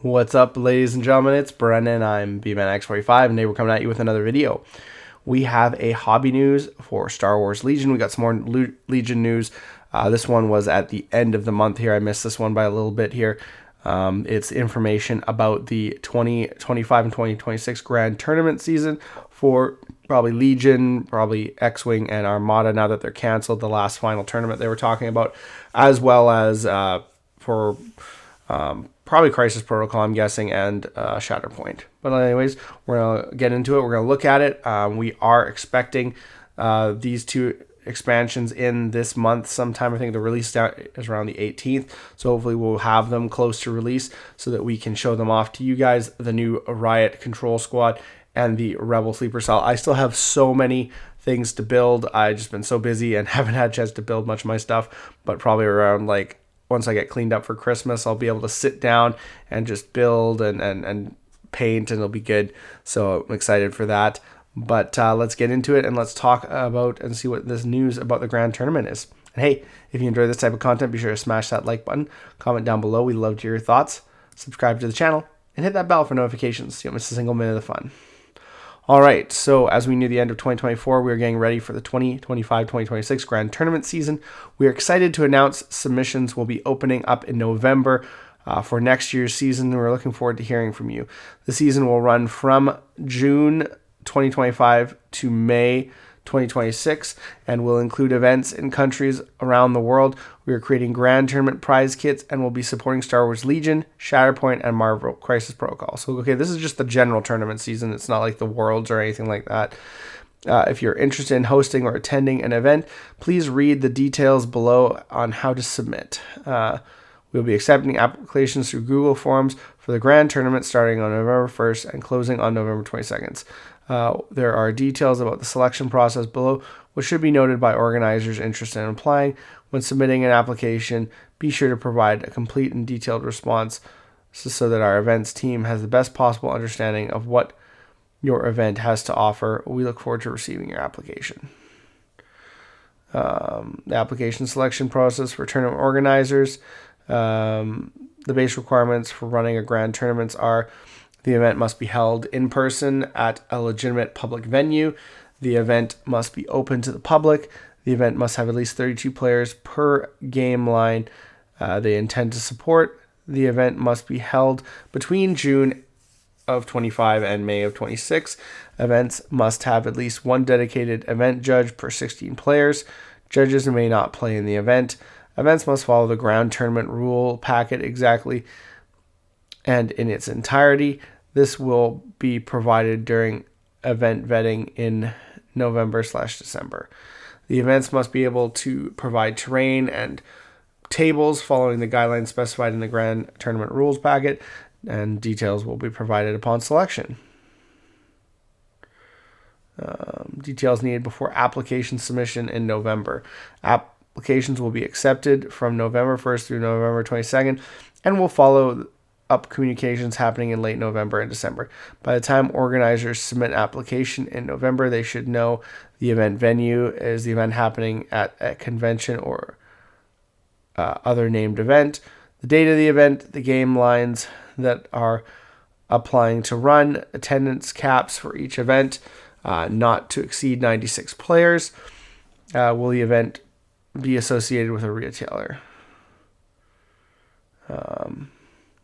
What's up, ladies and gentlemen? It's Brennan. I'm BManX45, and today we're coming at you with another video. We have a hobby news for Star Wars Legion. We got some more Legion news. This one was at the end of the month here. I missed this one by a little bit here. It's information about the 2025 and 2026 Grand Tournament season for probably Legion, probably X-Wing, and Armada now that they're canceled, the last final tournament they were talking about, as well as for probably Crisis Protocol, I'm guessing, and Shatterpoint. But anyways, we're going to get into it. We're going to look at it. We are expecting these two expansions in this month sometime. I think the release is around the 18th. So hopefully we'll have them close to release so that we can show them off to you guys. The new Riot Control Squad and the Rebel Sleeper Cell. I still have so many things to build. I've just been so busy and haven't had a chance to build much of my stuff. But probably around once I get cleaned up for Christmas, I'll be able to sit down and just build and paint, and it'll be good. So I'm excited for that. But let's get into it and let's talk about and see what this news about the Grand Tournament is. And hey, if you enjoy this type of content, be sure to smash that like button, comment down below. We'd love to hear your thoughts. Subscribe to the channel and hit that bell for notifications so you don't miss a single minute of the fun. All right, so as we near the end of 2024, we are getting ready for the 2025-2026 Grand Tournament season. We are excited to announce submissions will be opening up in November for next year's season, and we're looking forward to hearing from you. The season will run from June 2025 to May 2026 and will include events in countries around the world. We are creating Grand Tournament prize kits and will be supporting Star Wars Legion, Shatterpoint, and Marvel Crisis Protocol. So, okay, this is just the general tournament season. It's not like the Worlds or anything like that. If you're interested in hosting or attending an event, please read the details below on how to submit. We'll be accepting applications through Google Forms for the Grand Tournament starting on November 1st and closing on November 22nd. There are details about the selection process below, which should be noted by organizers interested in applying. When submitting an application, be sure to provide a complete and detailed response so that our events team has the best possible understanding of what your event has to offer. We look forward to receiving your application. The application selection process for tournament organizers. The base requirements for running a grand tournament are: the event must be held in person at a legitimate public venue. The event must be open to the public. The event must have at least 32 players per game line they intend to support. The event must be held between June of 25 and May of 26. Events must have at least one dedicated event judge per 16 players. Judges may not play in the event. Events must follow the ground tournament rule packet exactly and in its entirety. This will be provided during event vetting in November/December. The events must be able to provide terrain and tables following the guidelines specified in the Grand Tournament Rules packet, and details will be provided upon selection. Details needed before application submission in November. Applications will be accepted from November 1st through November 22nd and will follow up communications happening in late November and December. By the time organizers submit an application in November, they should know the event venue. Is the event happening at a convention or other named event? The date of the event, the game lines that are applying to run, attendance caps for each event, not to exceed 96 players. Will the event be associated with a retailer?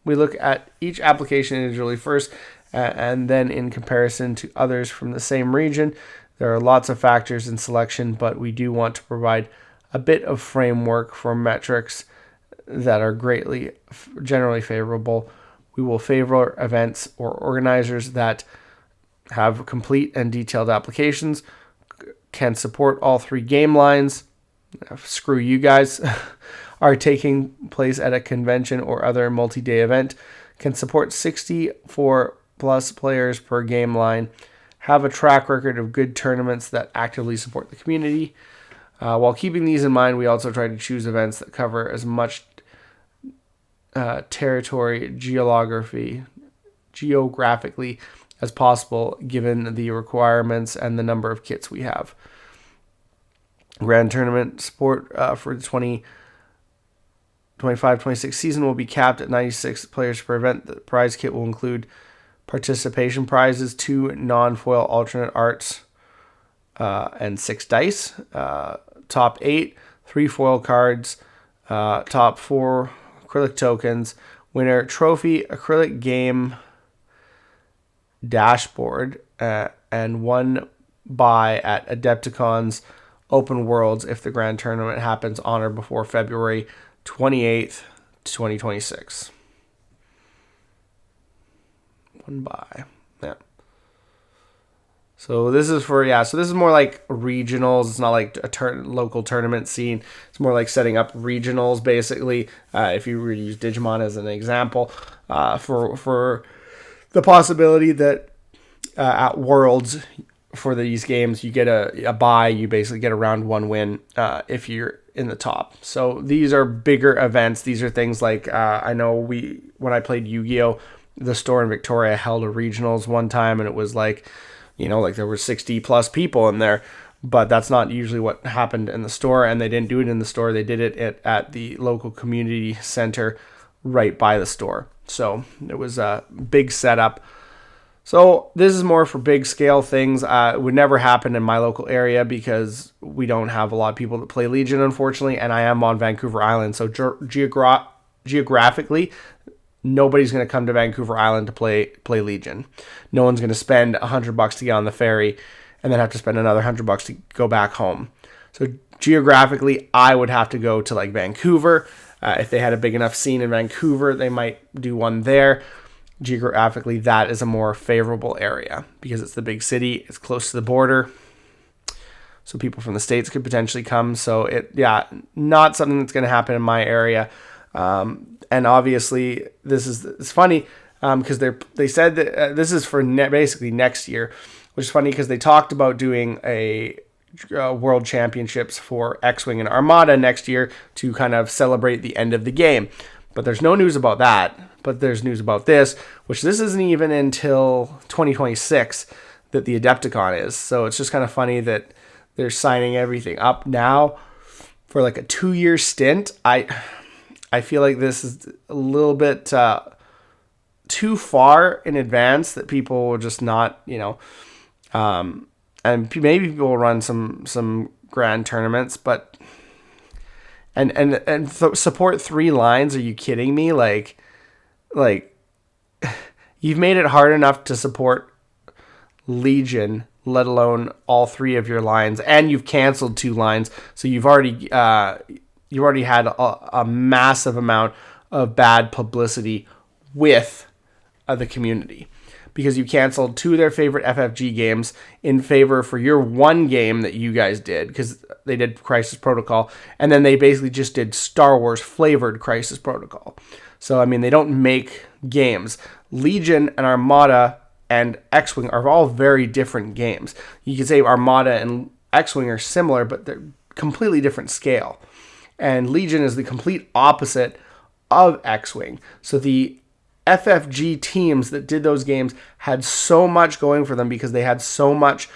We look at each application individually first and then in comparison to others from the same region. There are lots of factors in selection, but we do want to provide a bit of framework for metrics that are generally favorable. We will favor events or organizers that have complete and detailed applications, can support all three game lines. Screw you guys. Are taking place at a convention or other multi-day event, can support 64 plus players per game line, have a track record of good tournaments that actively support the community. While keeping these in mind, we also try to choose events that cover as much territory geographically as possible, given the requirements and the number of kits we have. Grand Tournament support for the 25-26 season will be capped at 96 players per event. The prize kit will include participation prizes, 2 non-foil alternate arts, and 6 dice. Top 8, 3 foil cards. Top 4 acrylic tokens. Winner trophy, acrylic game dashboard, and 1 buy at AdeptiCon's Open Worlds if the grand tournament happens on or before February 28th, 2026. 1 buy. Yeah. So this is for, so this is more like regionals. It's not like a local tournament scene. It's more like setting up regionals, basically. If you were to use Digimon as an example, for the possibility that at Worlds for these games, you get a bye. You basically get a round 1 win if you're in the top. So these are bigger events. These are things like, I know when I played Yu-Gi-Oh!, the store in Victoria held a regionals one time, and it was like, like there were 60 plus people in there, but that's not usually what happened in the store, and they didn't do it in the store. They did it at the local community center right by the store. So it was a big setup. So this is more for big scale things. It would never happen in my local area because we don't have a lot of people that play Legion, unfortunately, and I am on Vancouver Island. So geographically, nobody's going to come to Vancouver Island to play Legion. No one's going to spend $100 to get on the ferry and then have to spend another $100 to go back home. So geographically, I would have to go to like Vancouver. If they had a big enough scene in Vancouver, they might do one there. Geographically, that is a more favorable area because it's the big city. It's close to the border. So people from the States could potentially come. So not something that's going to happen in my area. And obviously, it's funny because they said that this is for basically next year, which is funny because they talked about doing a World Championships for X-Wing and Armada next year to kind of celebrate the end of the game. But there's no news about that. But there's news about this, which this isn't even until 2026 that the Adepticon is. So it's just kind of funny that they're signing everything up now for like a 2-year stint. I feel like this is a little bit too far in advance that people will just not, and maybe people will run some grand tournaments, but and support 3 lines. Are you kidding me? Like you've made it hard enough to support Legion, let alone all 3 of your lines, and you've canceled 2 lines. So you've already had a massive amount of bad publicity with the community because you canceled 2 of their favorite FFG games in favor for your 1 game that you guys did, because they did Crisis Protocol, and then they basically just did Star Wars flavored Crisis Protocol. So, I mean, they don't make games. Legion and Armada and X-Wing are all very different games. You could say Armada and X-Wing are similar, but they're completely different scale. And Legion is the complete opposite of X-Wing. So the FFG teams that did those games had so much going for them because they had so much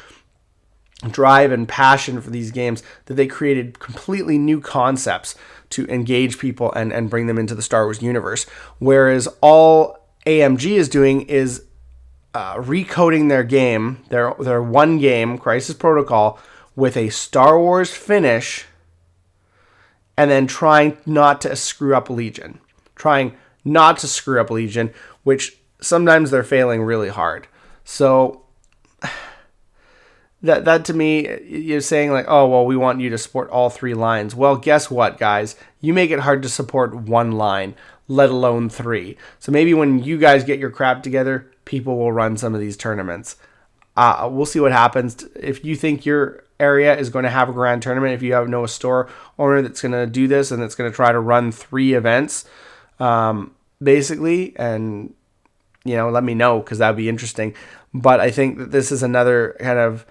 drive and passion for these games that they created completely new concepts to engage people and bring them into the Star Wars universe. Whereas all AMG is doing is recoding their game, their 1 game, Crisis Protocol, with a Star Wars finish, and then trying not to screw up Legion. Which sometimes they're failing really hard. So that to me, you're saying like, oh, well, we want you to support all 3 lines. Well, guess what, guys? You make it hard to support 1 line, let alone 3. So maybe when you guys get your crap together, people will run some of these tournaments. We'll see what happens. If you think your area is going to have a grand tournament, if you know a store owner that's going to do this and that's going to try to run 3 events, basically, and let me know, because that'd be interesting. But I think that this is another kind of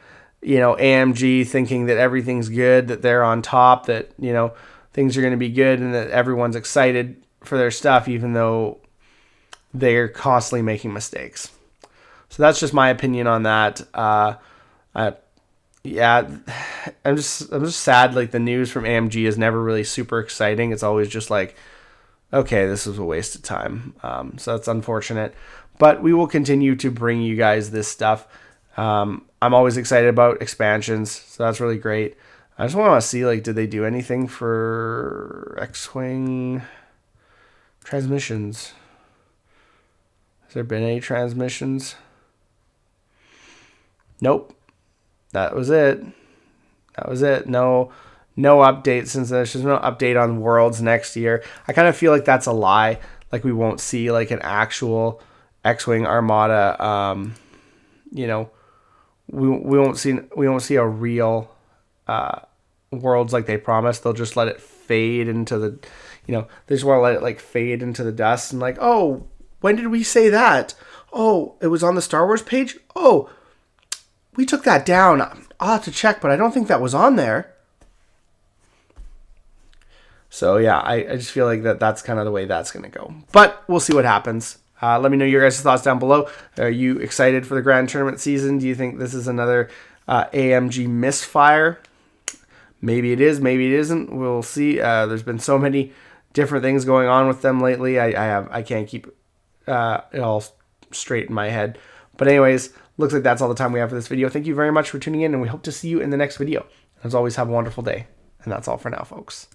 AMG thinking that everything's good, that they're on top, that things are going to be good, and that everyone's excited for their stuff, even though they're constantly making mistakes. So that's just my opinion on that. I'm just sad. Like, the news from AMG is never really super exciting. It's always just like, okay, this was a waste of time. So that's unfortunate. But we will continue to bring you guys this stuff. I'm always excited about expansions, so that's really great. I just want to see, like, did they do anything for X-Wing transmissions? Has there been any transmissions? Nope. That was it. That was it. No update, since there's no update on Worlds next year. I kind of feel like that's a lie. Like, we won't see like an actual X-Wing Armada. You know, we won't see a real Worlds like they promised. They'll just let it fade into the, you know, they just want to let it like fade into the dust and like, oh, when did we say that? Oh, it was on the Star Wars page. Oh, we took that down. I'll have to check, but I don't think that was on there. So yeah, I just feel like that's kind of the way that's going to go. But we'll see what happens. Let me know your guys' thoughts down below. Are you excited for the Grand Tournament season? Do you think this is another AMG misfire? Maybe it is, maybe it isn't. We'll see. There's been so many different things going on with them lately. I can't keep it all straight in my head. But anyways, looks like that's all the time we have for this video. Thank you very much for tuning in, and we hope to see you in the next video. As always, have a wonderful day. And that's all for now, folks.